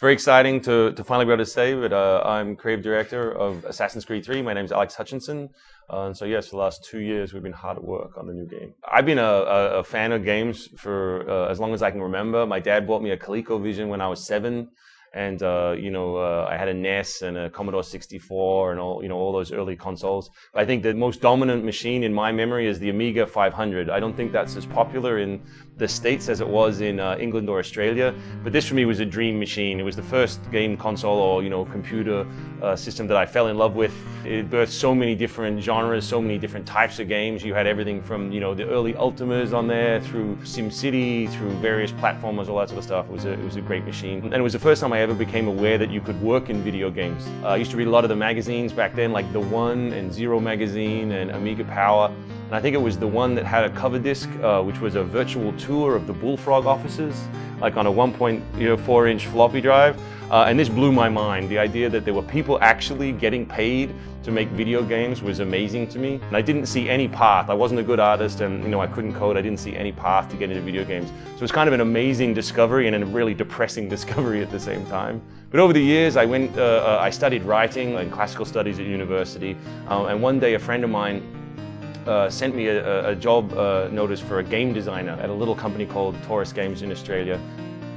very exciting to finally be able to say that I'm creative director of Assassin's Creed 3. My name is Alex Hutchinson. And so yes, for the last 2 years, we've been hard at work on the new game. I've been a fan of games for as long as I can remember. My dad bought me a ColecoVision when I was 7. And I had a NES and a Commodore 64 and all those early consoles. I think the most dominant machine in my memory is the Amiga 500. I don't think that's as popular in the States as it was in England or Australia. But this for me was a dream machine. It was the first game console or computer system that I fell in love with. It birthed so many different genres, so many different types of games. You had everything from the early Ultimas on there through SimCity, through various platformers, all that sort of stuff. It was a great machine, and it was the first time I ever became aware that you could work in video games. I used to read a lot of the magazines back then, like The One and Zero magazine and Amiga Power. And I think it was The One that had a cover disc, which was a virtual tour of the Bullfrog offices, like on a 1.4-inch floppy drive. And this blew my mind. The idea that there were people actually getting paid to make video games was amazing to me. And I didn't see any path. I wasn't a good artist and I couldn't code. I didn't see any path to get into video games. So it was kind of an amazing discovery and a really depressing discovery at the same time. But over the years, I studied writing and classical studies at university. And one day a friend of mine sent me a job notice for a game designer at a little company called Taurus Games in Australia.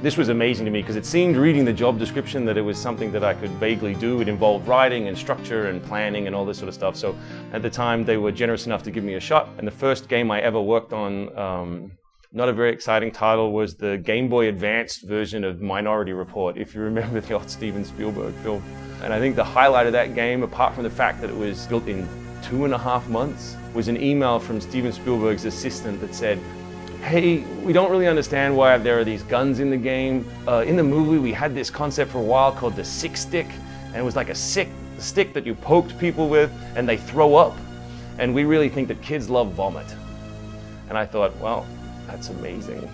This was amazing to me because it seemed, reading the job description, that it was something that I could vaguely do. It involved writing and structure and planning and all this sort of stuff. So at the time, they were generous enough to give me a shot. And the first game I ever worked on, not a very exciting title, was the Game Boy Advanced version of Minority Report, if you remember the old Steven Spielberg film. And I think the highlight of that game, apart from the fact that it was built in 2.5 months, was an email from Steven Spielberg's assistant that said, "Hey, we don't really understand why there are these guns in the game. In the movie, we had this concept for a while called the sick stick, and it was like a sick stick that you poked people with and they throw up. And we really think that kids love vomit." And I thought, well, that's amazing.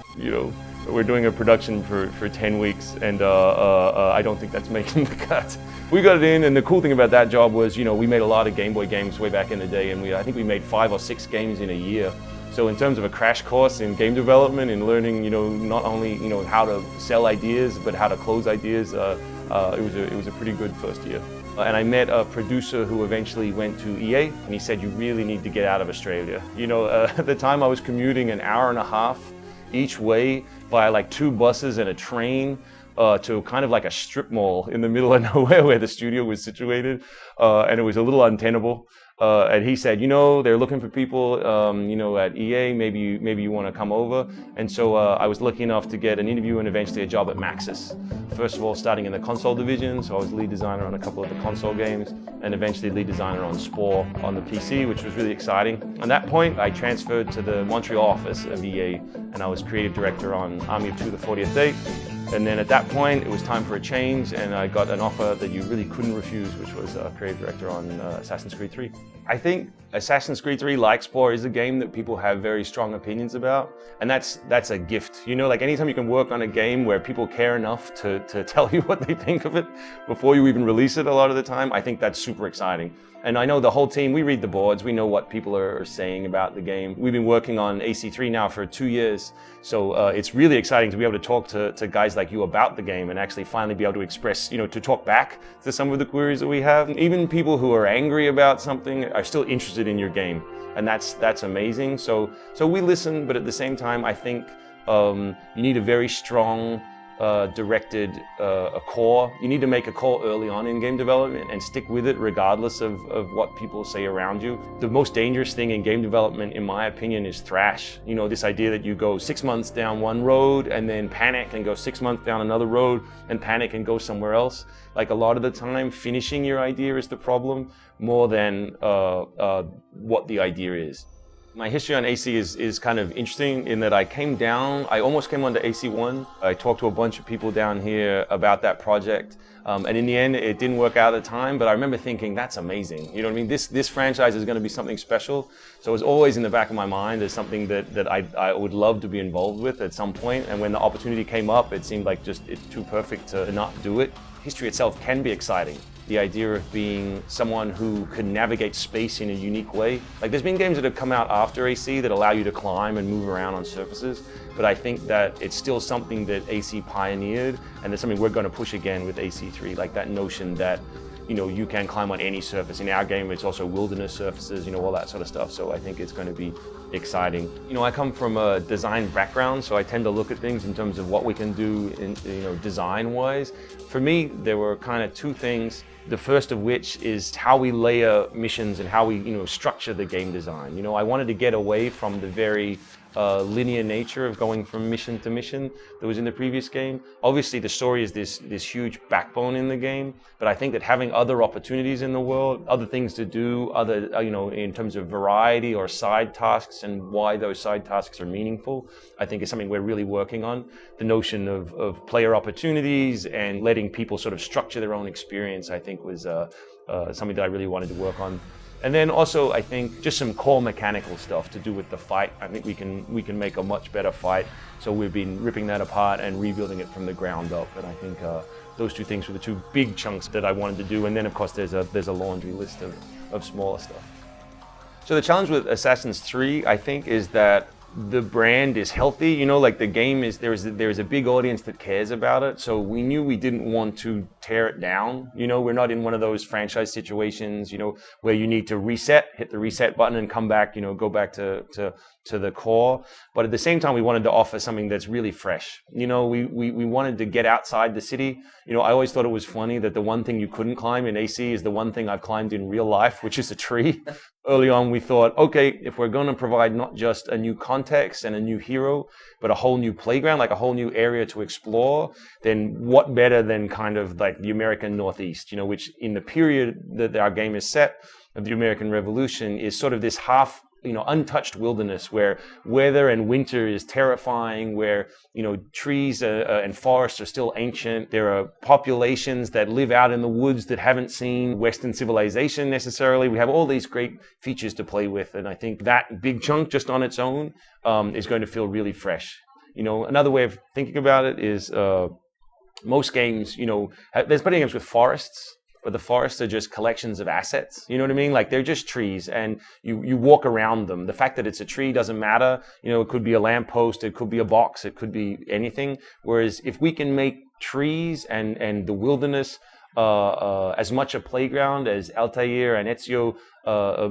We're doing a production for 10 weeks and I don't think that's making the cut. We got it in, and the cool thing about that job was, we made a lot of Game Boy games way back in the day, and I think we made 5 or 6 games in a year. So in terms of a crash course in game development and learning, not only, how to sell ideas, but how to close ideas, it was a pretty good first year. And I met a producer who eventually went to EA, and he said, "You really need to get out of Australia." At the time I was commuting an hour and a half each way via like 2 buses and a train to kind of like a strip mall in the middle of nowhere where the studio was situated, and it was a little untenable. And he said, they're looking for people, at EA, maybe you want to come over. And so I was lucky enough to get an interview and eventually a job at Maxis. First of all, starting in the console division, so I was lead designer on a couple of the console games, and eventually lead designer on Spore on the PC, which was really exciting. At that point, I transferred to the Montreal office of EA, and I was creative director on Army of Two: The 40th Date. And then at that point, it was time for a change, and I got an offer that you really couldn't refuse, which was creative director on Assassin's Creed 3. I think Assassin's Creed 3, like Spore, is a game that people have very strong opinions about, and that's a gift. Like anytime you can work on a game where people care enough to tell you what they think of it before you even release it a lot of the time, I think that's super exciting. And I know the whole team, we read the boards, we know what people are saying about the game. We've been working on AC3 now for 2 years, so it's really exciting to be able to talk to guys like you about the game and actually finally be able to express, to talk back to some of the queries that we have. Even people who are angry about something are still interested in your game, and that's amazing. So we listen, but at the same time, I think you need a very strong directed a core. You need to make a call early on in game development and stick with it regardless of what people say around you. The most dangerous thing in game development, in my opinion, is thrash. This idea that you go 6 months down one road and then panic and go 6 months down another road and panic and go somewhere else. Like a lot of the time, finishing your idea is the problem more than what the idea is. My history on AC is kind of interesting in that I almost came onto AC1. I talked to a bunch of people down here about that project. And in the end, it didn't work out at the time, but I remember thinking, that's amazing. You know what I mean? This franchise is going to be something special. So it was always in the back of my mind as something that I would love to be involved with at some point. And when the opportunity came up, it seemed like it's too perfect to not do it. History itself can be exciting. The idea of being someone who can navigate space in a unique way. Like there's been games that have come out after AC that allow you to climb and move around on surfaces. But I think that it's still something that AC pioneered, and it's something we're going to push again with AC3, like that notion that, you know, you can climb on any surface. In our game, it's also wilderness surfaces, you know, all that sort of stuff. So I think it's going to be exciting. You know, I come from a design background, so I tend to look at things in terms of what we can do in, you know, design-wise. For me, there were kind of two things. The first of which is how we layer missions and how we, you know, structure the game design. You know, I wanted to get away from the very linear nature of going from mission to mission that was in the previous game. Obviously, the story is this huge backbone in the game, but I think that having other opportunities in the world, other things to do, other, you know, in terms of variety or side tasks and why those side tasks are meaningful, I think is something we're really working on. The notion of player opportunities and letting people sort of structure their own experience, I think was something that I really wanted to work on. And then also, I think, just some core mechanical stuff to do with the fight. I think we can make a much better fight. So we've been ripping that apart and rebuilding it from the ground up. And I think those two things were the two big chunks that I wanted to do. And then, of course, there's a laundry list of smaller stuff. So the challenge with Assassin's 3, I think, is that the brand is healthy, you know, like the game is, there's a big audience that cares about it. So we knew we didn't want to tear it down. You know, we're not in one of those franchise situations, you know, where you need to reset, hit the reset button and come back, you know, go back to the core. But at the same time, we wanted to offer something that's really fresh. You know, we wanted to get outside the city. You know, I always thought it was funny that the one thing you couldn't climb in AC is the one thing I've climbed in real life, which is a tree. Early on, we thought, okay, if we're going to provide not just a new context and a new hero, but a whole new playground, like a whole new area to explore, then what better than kind of like the American Northeast, you know, which in the period that our game is set of the American Revolution is sort of this half, you know, untouched wilderness where weather and winter is terrifying, where, you know, trees and forests are still ancient. There are populations that live out in the woods that haven't seen Western civilization necessarily. We have all these great features to play with. And I think that big chunk just on its own is going to feel really fresh. You know, another way of thinking about it is most games, you know, there's plenty of games with forests, but the forests are just collections of assets. You know what I mean? Like they're just trees and you walk around them. The fact that it's a tree doesn't matter. You know, it could be a lamppost, it could be a box, it could be anything. Whereas if we can make trees and the wilderness as much a playground as Altair and Ezio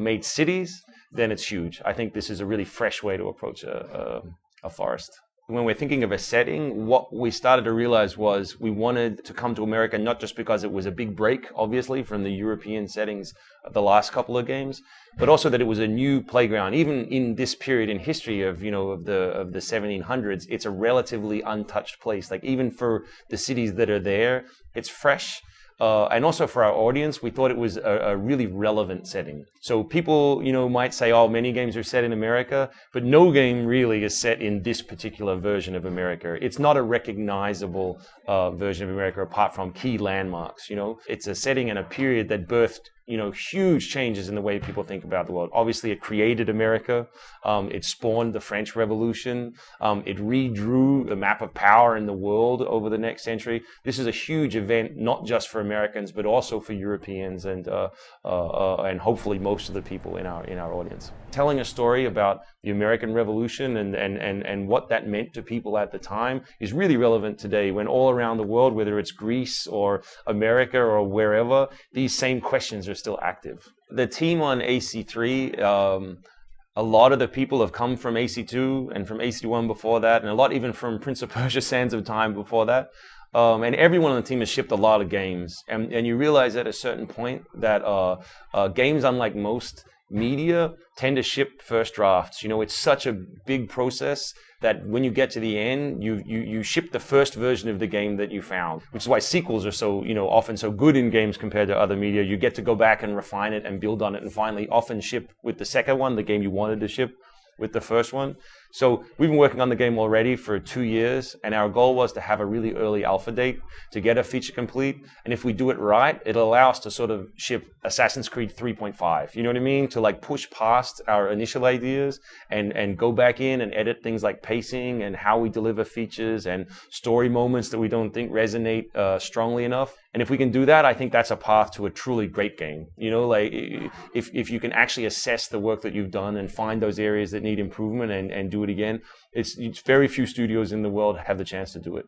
made cities, then it's huge. I think this is a really fresh way to approach a forest. When we're thinking of a setting, what we started to realize was we wanted to come to America not just because it was a big break, obviously, from the European settings of the last couple of games, but also that it was a new playground. Even in this period in history of, you know, of the 1700s, it's a relatively untouched place. Like even for the cities that are there, it's fresh. And also for our audience, we thought it was a really relevant setting. So people, you know, might say, oh, many games are set in America, but no game really is set in this particular version of America. It's not a recognizable version of America apart from key landmarks, you know. It's a setting and a period that birthed, you know, huge changes in the way people think about the world. Obviously, it created America. It spawned the French Revolution. It redrew the map of power in the world over the next century. This is a huge event, not just for Americans, but also for Europeans and hopefully most of the people in our audience. Telling a story about the American Revolution and what that meant to people at the time is really relevant today when all around the world, whether it's Greece or America or wherever, these same questions are still active. The team on AC3, a lot of the people have come from AC2 and from AC1 before that, and a lot even from Prince of Persia Sands of Time before that. And everyone on the team has shipped a lot of games. And you realize at a certain point that games, unlike most media, tend to ship first drafts. You know, it's such a big process that when you get to the end, you ship the first version of the game that you found, which is why sequels are so, you know, often so good in games compared to other media. You get to go back and refine it and build on it and finally often ship with the second one, the game you wanted to ship with the first one. So we've been working on the game already for 2 years, and our goal was to have a really early alpha date to get a feature complete. And if we do it right, it'll allow us to sort of ship Assassin's Creed 3.5. You know what I mean? To like push past our initial ideas and go back in and edit things like pacing and how we deliver features and story moments that we don't think resonate strongly enough. And if we can do that, I think that's a path to a truly great game. You know, like if you can actually assess the work that you've done and find those areas that need improvement and do it again, it's very few studios in the world have the chance to do it.